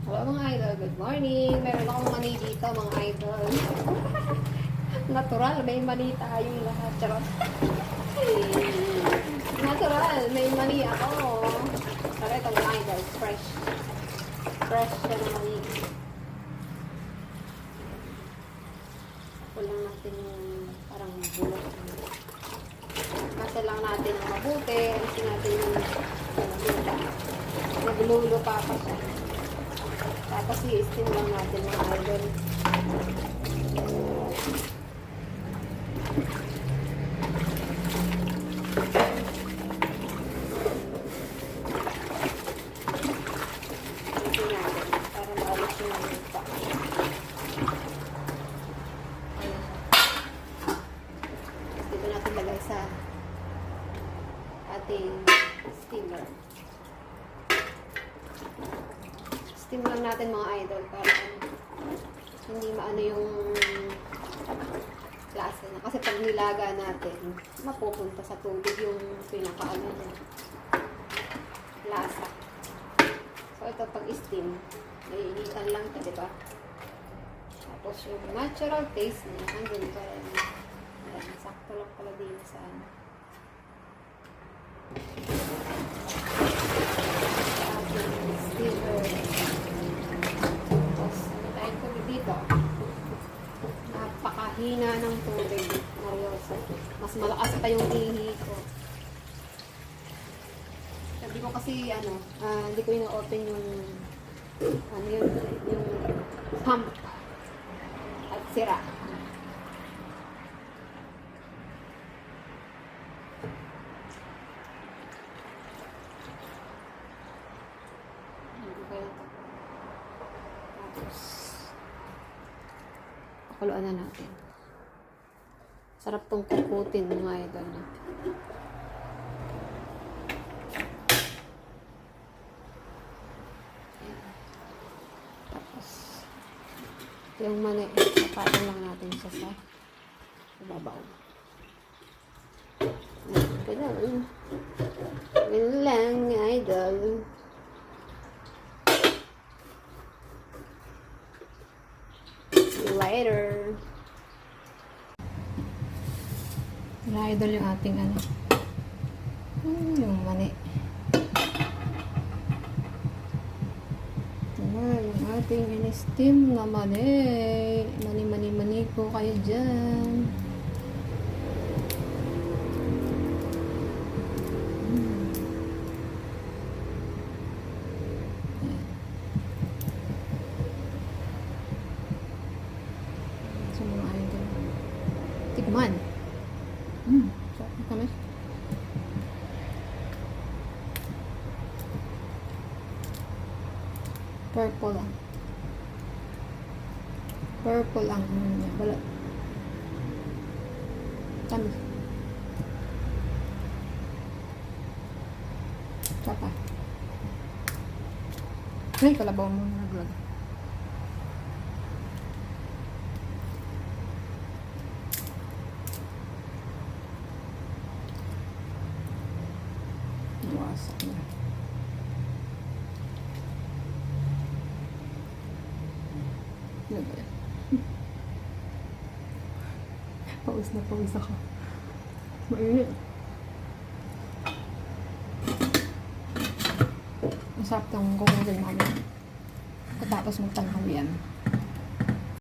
Hello mga idol, good morning. Meron akong mani dito mga idol. Natural, may mani tayong lahat. Charot. Natural, may mani ako. Pero ito mga idol, fresh. Fresh siya na mani. Ako lang natin yung parang bulok. Kasi lang natin ang mabuti. Kasi natin yung naglululo pa siya. Tapos i-steam lang natin mga idol. I-steam natin para maalis yung lupa. Dito natin lagay sa ating steamer. Steam lang natin mga idol para hindi maano yung lasa na. Kasi pag nilaga natin, mapupunta sa tubig yung pinakaano niya. Lasa. So ito pag steam, naiinitan lang ito, diba? Tapos yung natural taste niya, andun pa rin. Ayan, sakto lang pala din sa ano. Napakahina ng tubig, Mariosa. Mas malakas pa yung ihi ko. Sabi ko kasi, hindi ko ina-open yung, yung pump at sira. Tapos, pakuluan na natin. Sarap tong kukutin mga idol natin. Tapos, yung mani, napatan lang natin siya sa babaw. Ganun. Ganun lang, idol. Later. Idol yung ating yung mani. Yung ating in-steam na mani. Mani po kayo dyan. So mga idol. Tikman. Sarap na kami. Purple lang. Purple ang niya. Balat. Tamis. Sapa. Ay, kalabaw mo naglag. Wasak na. Ano ba yan? Pawis na pawis ako. Mainit. Masarap itong kukutin namin. Katapos magtanghalian.